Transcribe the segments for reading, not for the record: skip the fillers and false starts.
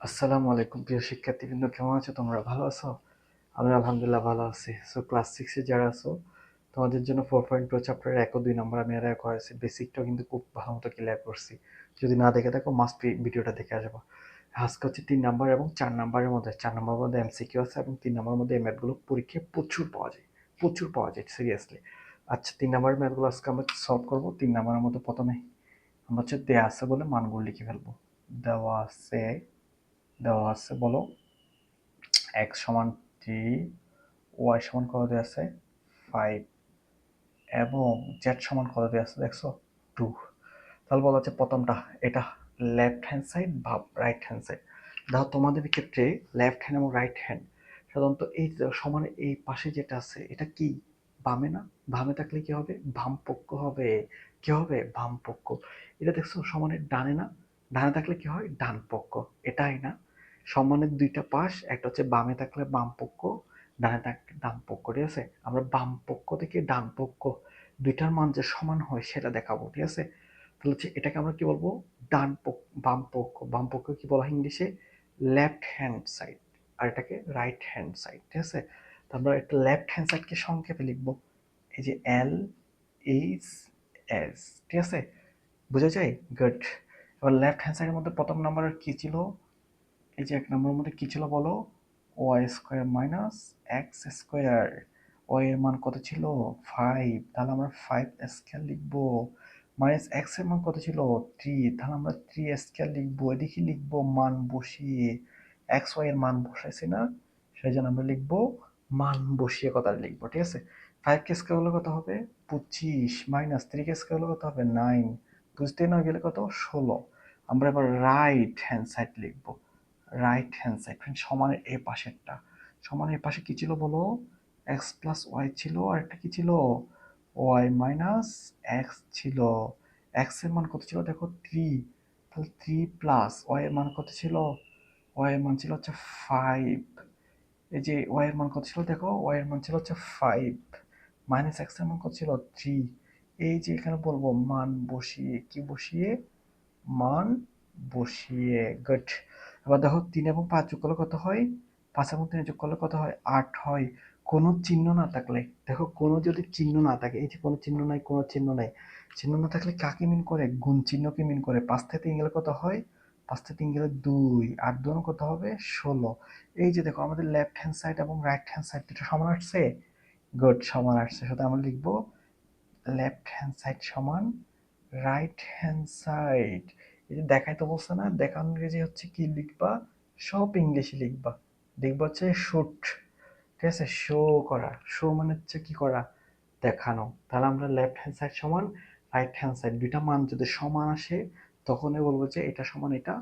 আসসালামু আলাইকুম প্রিয় শিক্ষার্থীবৃন্দ, কেমন আছো তোমরা? ভালো আছো? আমি আলহামদুলিল্লাহ ভালো আছি। সো ক্লাস 6 এ যারা আছো তোমাদের জন্য 4.2 চ্যাপ্টারের 1 ও 2 নাম্বার আমি এর আগে করেছি। বেসিকটাও কিন্তু খুব ভালো মতো ক্লিয়ার করছি। যদি না দেখে থাকো মাস্ট ভিডিওটা দেখে আসবো। আজকে হচ্ছে 3 নাম্বার এবং 4 নাম্বারের মধ্যে 4 নাম্বারের মধ্যে এমসিকিউ আছে এবং 3 নাম্বারের মধ্যে এই ম্যাথগুলো পরীক্ষায় প্রচুর পাওয়া যায় সিরিয়াসলি। আচ্ছা, 3 নাম্বারের ম্যাথগুলো আজকে আমরা সলভ করবো। 3 নাম্বারের মধ্যে প্রথমে আমরা হচ্ছে দেয়া আছে বলে মানগুলো লিখে ফেলবো। দেওয়া আছে দেওয়া আছে বলো x সমান 3, y সমান কত দেওয়া আছে 5 এবং z সমান কত দেওয়া আছে দেখছো 2। তাহলে বলা হচ্ছে প্রথমটা এটা লেফট হ্যান্ড সাইড বা রাইট হ্যান্ড সাইড। দেখো তোমাদের ক্ষেত্রে লেফট হ্যান্ড এবং রাইট হ্যান্ড সাধারণত এই সমান এই পাশে যেটা আছে এটা কি বামে না? বামে থাকলে কি হবে? বাম পক্ষ হবে। কি হবে? বাম পক্ষ। এটা দেখছো সমানের ডানে না? ডানে থাকলে কি হয়? ডান পক্ষ। এটাই না? সমানের দুইটা পাশ, একটা হচ্ছে বামে থাকলে বাম পক্ষ, ডানে থাকলে ডান পক্ষ। ঠিক আছে? আমরা বাম পক্ষ থেকে ডান পক্ষ দুইটার মান যে সমান হয় সেটা দেখাবো। ঠিক আছে? তাহলে হচ্ছে এটাকে আমরা কি বলবো? ডান পক্ষ, বাম পক্ষ। বাম পক্ষ কি বলা হয় ইংলিশে? Left hand side. আর এটাকে রাইট হ্যান্ড সাইড। ঠিক আছে? তো আমরা একটা লেফট হ্যান্ড সাইডকে সংক্ষেপে লিখবো এই যে এল এইচ এস। ঠিক আছে? বোঝা যায়? গুড। এবার লেফট হ্যান্ড সাইডের মধ্যে প্রথম নাম্বারের কি ছিল? এই যে 1 নম্বরের মধ্যে কি ছিল বলো? Y square minus X square. Y এর মান কত ছিল? 5। তাহলে আমরা 5 স্কোয়ার লিখবো। মাইনাস এক্স এর মান কত ছিল? 3। তাহলে আমরা 3 স্কোয়ার লিখবো। এদিকে লিখবো মান বসিয়ে। এক্স ওয়াই এর মান বসাইছি না? সেই জন্য আমরা লিখবো মান বসিয়ে কথাটা লিখবো। ঠিক আছে? 5 কে স্কোয়ার হলে কত হবে? 25 মাইনাস 3 কে স্কোয়ার হলে কত হবে? 9। বুঝতে না গেলে কত? 16। আমরা এবার রাইট হ্যান্ড সাইড লিখবো। রাইট হ্যান্ড সাইড সমানের এ পাশেরটা। সমানের এ পাশে কি ছিল বলো? এক্স প্লাস ওয়াই ছিল, আর একটা কি ছিল? ওয়াই মাইনাস এক্স ছিল। এক্স এর মান কত ছিল দেখো? 3। তাহলে 3 প্লাস ওয়াই এর মান কত ছিল? ওয়াই এর মান ছিল হচ্ছে 5। এই যে ওয়াই এর মান কত ছিল দেখো? ওয়াই এর মান ছিল হচ্ছে 5 মাইনাস এক্স এর মান কত ছিল? 3। এই যে এখানে বলবো মান বসিয়ে, কি বসিয়ে? মান বসিয়ে। গুড। এবার দেখো 3 এবং 5 যোগ করলে কত হয়? 5 এবং 3 যোগ করলে কত হয়? 8 হয়। কোনো চিহ্ন না থাকলে দেখো, কোনো যদি চিহ্ন না থাকে, এই যে কোনো চিহ্ন নাই, কোনো চিহ্ন নাই, চিহ্ন না থাকলে কাকে মিন করে? গুণ চিহ্নকে মিন করে। 5 থেকে 3 গেলে কত হয়? 5 থেকে 3 গেলে 2, আর 2 কত হবে? 16। এই যে দেখো আমাদের লেফট হ্যান্ড সাইড এবং রাইট হ্যান্ড সাইড দুটো সমান আসছে। গুড, সমান আসছে। সাথে আমরা লিখবো লেফট হ্যান্ড সাইড সমান রাইট হ্যান্ড সাইড। এই যে দেখাইতে বলছে না? দেখানোর যে হচ্ছে কি লিখবা? সব ইংলিশে লিখবা। দেখবা হচ্ছে শুট। ঠিক আছে? শো করা। শো মানে হচ্ছে কি করা? দেখানো। তাহলে আমরা লেফট হ্যান্ড সাইড সমান রাইট হ্যান্ড সাইড দুইটা মান যদি সমান আসে তখনই বলবো যে এটা সমান এটা।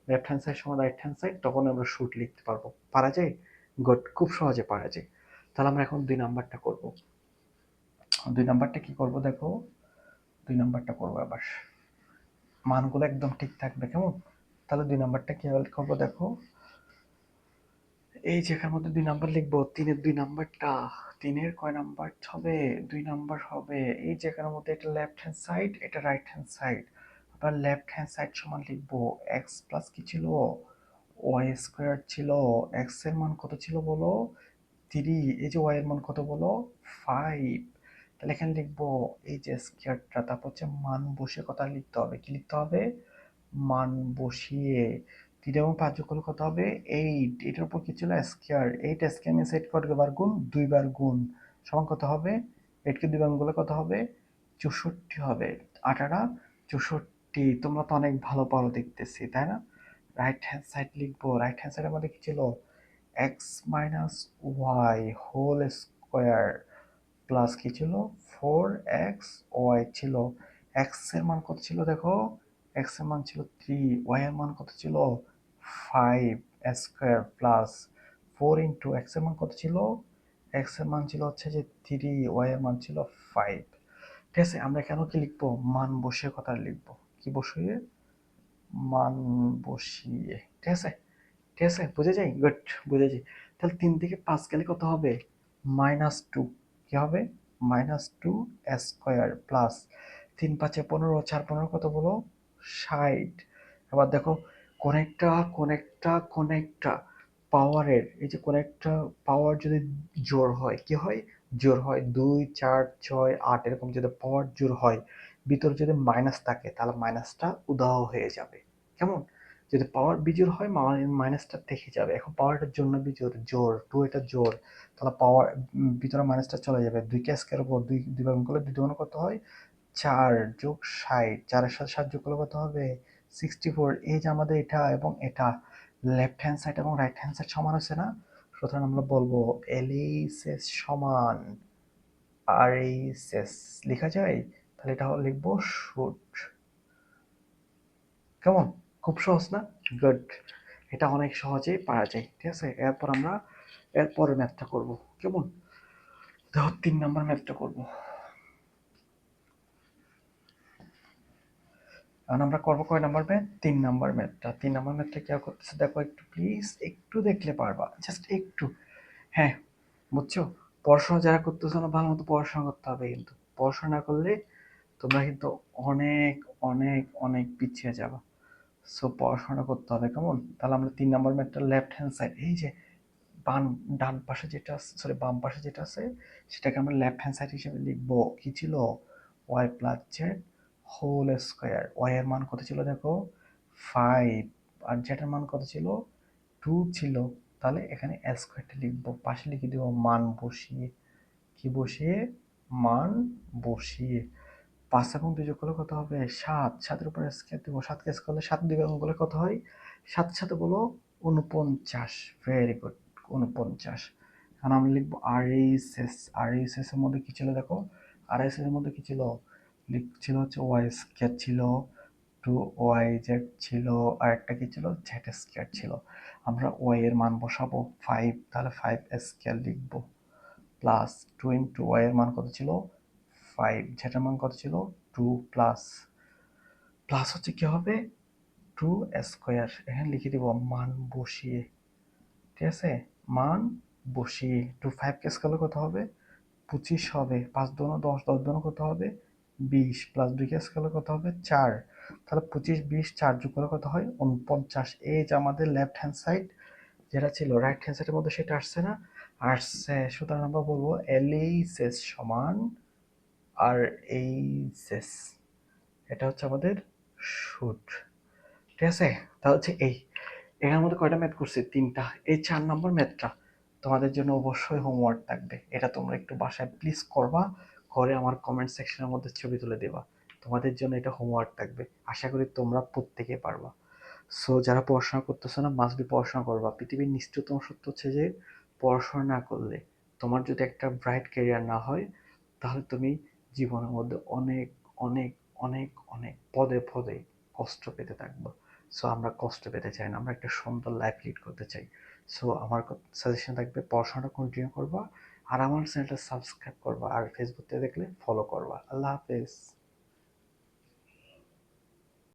লেফট হ্যান্ড সাইড সমান রাইট হ্যান্ড সাইড, তখন আমরা শুট লিখতে পারবো। পারা যায়? গুড, খুব সহজে পারা যায়। তাহলে আমরা এখন 2 নাম্বারটা করব। 2 নাম্বারটা কি করব দেখো? 2 নাম্বারটা করবো আবার মানগুলো একদম ঠিক থাকবে, কেমন? তাহলে 2 নাম্বারটা কি করবো দেখো? এই যে এখানের মধ্যে 2 নাম্বার লিখবো। 3-এর 2 নাম্বারটা, 3-এর কয় নাম্বার হবে? 2 নাম্বার হবে। এই যে এখানের মধ্যে এটা লেফট হ্যান্ড সাইড, এটা রাইট হ্যান্ড সাইড। আবার লেফট হ্যান্ড সাইড সমান লিখবো এক্স প্লাস কি ছিল? ওয়াই স্কোয়ার ছিল। এক্স এর মান কত ছিল বলো? 3। এই যে ওয়াই এর মান কত বলো? 5। তাহলে এখানে লিখবো এই যে স্কোয়ারটা, তারপর হচ্ছে মান বসিয়ে কথা লিখতে হবে। কি লিখতে হবে? মান বসিয়ে। 3 এবং 5 যোগ করলে কত হবে? 8। এটার উপর কি ছিল? স্কোয়ার। 8 স্কোয়ার মিনস 8 কতবার গুণ? 2 বার গুণ। সমান কত হবে? 8 কে 2 বার গুণ করলে কত হবে? 64 হবে। 8 64। তোমরা তো অনেক ভালো পারো দেখতেছি, তাই না? রাইট হ্যান্ড সাইড লিখবো। রাইট হ্যান্ড সাইডের মধ্যে কি ছিল? X minus Y whole square plus কি ছিল? 4x ওয়াই ছিল। এক্স এর মান কত ছিল দেখো? এক্স এর মান ছিল 3, ওয়াই এর মান কত ছিল? 5 স্কোয়ার প্লাস 4 ইন্টু এক্স এর মান কত ছিল? এক্স এর মান ছিল হচ্ছে যে 3, ওয়াই এর মান ছিল 5। ঠিক আছে? আমরা কেন কি লিখবো? মান বসিয়ে কথা লিখবো। কি বসিয়ে? মান বসিয়ে। ঠিক আছে? ঠিক আছে? বুঝে যাই? গুড, বুঝে যাই। তাহলে 3 থেকে 5 গেলে কত হবে? -2। কি হবে? -2 স্কোয়ার প্লাস 3 5 15, 4 15 কত বলো? 60। এবার দেখো কোনেকটা কোনেকটা কোনেকটা পাওয়ারের, এই যে কোনেকটা পাওয়ার যদি জোর হয় কি হয়, জোর হয় 2 4 6 8 এরকম যদি পাওয়ার জোর হয়, ভিতরে যদি মাইনাস থাকে তাহলে মাইনাসটা উদাহ হয়ে যাবে। কেমন? যদি পাওয়ার বিজোড় হয় মাইনাসটা থেকে যাবে। এখন পাওয়ারটার জন্য বিজোড় জোর টু, এটা জোর, তাহলে পাওয়ার ভিতরে মাইনাসটা চলে যাবে। দুইকে স্কয়ার উপর দুই দুই ভাগ করলে দুই দুগুণ কত হয়, 4 + 60, 4-এর সাথে 7 যোগ করলে কত হবে, 64। এই যে আমাদের এটা এবং এটা লেফট হ্যান্ড সাইড এবং রাইট হ্যান্ড সাইড সমান আছে না, সুতরাং আমরা বলবো এলএইচএস সমান আরএইচএস লেখা যায়। তাহলে এটা লিখবো শুট। কেমন? খুব সহজ না? গুড। এটা অনেক সহজেই পারা যায়, ঠিক আছে। এরপর আমরা এরপরের ম্যাথটা করব। কেমন? দেখো 3 নাম্বার ম্যাথটা করবো। এখন আমরা করবো কয় নাম্বার ম্যাথ? 3 নাম্বার ম্যাথটা। 3 নাম্বার ম্যাথটা কি করতেছে দেখো একটু, প্লিজ একটু দেখলে পারবা, জাস্ট একটু। হ্যাঁ, বুঝছো? পড়াশোনা যারা করতেছো না, ভালো মতো পড়াশোনা করতে হবে, কিন্তু পড়াশোনা না করলে তোমরা কিন্তু অনেক অনেক অনেক পিছিয়ে যাবা। সো পড়াশোনা করতে হবে, কেমন? তাহলে আমরা 3 নাম্বার ম্যাথটা লেফট হ্যান্ড সাইড, এই যে ডান পাশে যেটা আছে, সরি বাম পাশে যেটা আছে, সেটাকে আমরা লেফট হ্যান্ড সাইড হিসেবে লিখবো কি ছিল, Y plus Z whole square. Y এর মান কত ছিল দেখো, 5, আর জেড এর মান কত ছিল, 2 ছিল। তাহলে এখানে স্কোয়ারটা লিখবো, পাশে লিখে দিব মান বসিয়ে। কি বসিয়ে? মান বসিয়ে। 5 এবং 2 যোগ করলে কত হবে, 7। 7-এর উপর স্কয়ার দেবো, 7 কে স্কয়ার করলে 7 দিয়ে গুণ করলে কত হয়, 7 সাথে বলো 49। Very good, 49। এখন আমরা লিখবো আরএইচএস। আরএইচএস এর মধ্যে কি ছিল দেখো, আরএইচএস এর মধ্যে কি ছিল, ছিল হচ্ছে ওয়াই স্কয়ার ছিল, 2yz ছিল, আর একটা কি ছিল, জেড স্কয়ার ছিল। আমরা ওয়াই এর মান বসাবো 5, তাহলে 5 স্কয়ার লিখবো, প্লাস 2 ইন্টু ওয়াই এর মান কত ছিল, 5, যেটার মান কত ছিল, 2, প্লাস প্লাস হচ্ছে কি হবে, 2 স্কোয়ার। এখানে লিখে দিব মান বসিয়ে, ঠিক আছে, মান বসিয়ে। 2 5 কে স্কোয়ার কত হবে, 25 হবে। 5 দুগুণ 10, 10 দুগুণ কত হবে, 20, প্লাস 2 কে স্কোয়ার কত হবে, 4। তাহলে 25 20 4 যোগ করলে কত হয়, 49। এই যে আমাদের লেফট হ্যান্ড সাইড যেটা ছিল রাইট হ্যান্ড সাইডের মধ্যে সেটা আসছে না, আসছে। সুতরাং আমরা বলবো এলএইচএস সমান আর এইচএস, এটা হচ্ছে আমাদের শুট, ঠিক আছে। তা হচ্ছে এই এখানের মধ্যে কয়টা ম্যাথ করছি, 3টা। এই 4 নম্বর ম্যাথটা তোমাদের জন্য অবশ্যই হোমওয়ার্ক থাকবে, এটা তোমরা একটু বাসায় প্লিজ করবা, করে আমার কমেন্ট সেকশনের মধ্যে ছবি তুলে দেবা। তোমাদের জন্য এটা হোমওয়ার্ক থাকবে, আশা করি তোমরা প্রত্যেকে পারবা। সো যারা পড়াশোনা করতেছো না, মাস্ট বি পড়াশোনা করবা। পৃথিবীর নিশ্চয়তম সত্য হচ্ছে যে পড়াশোনা না করলে তোমার যদি একটা ব্রাইট ক্যারিয়ার না হয়, তাহলে তুমি জীবনের মধ্যে অনেক অনেক অনেক অনেক পদে পদে কষ্ট পেতে থাকবো। সো আমরা কষ্ট পেতে চাই না, আমরা একটা সুন্দর লাইফ লিড করতে চাই। সো আমার সাজেশন থাকবে পড়াশোনাটা কন্টিনিউ করবা, আর আমার চ্যানেলটা সাবস্ক্রাইব করবা, আর ফেসবুক থেকে দেখলে ফলো করবা। আল্লাহ হাফেজ।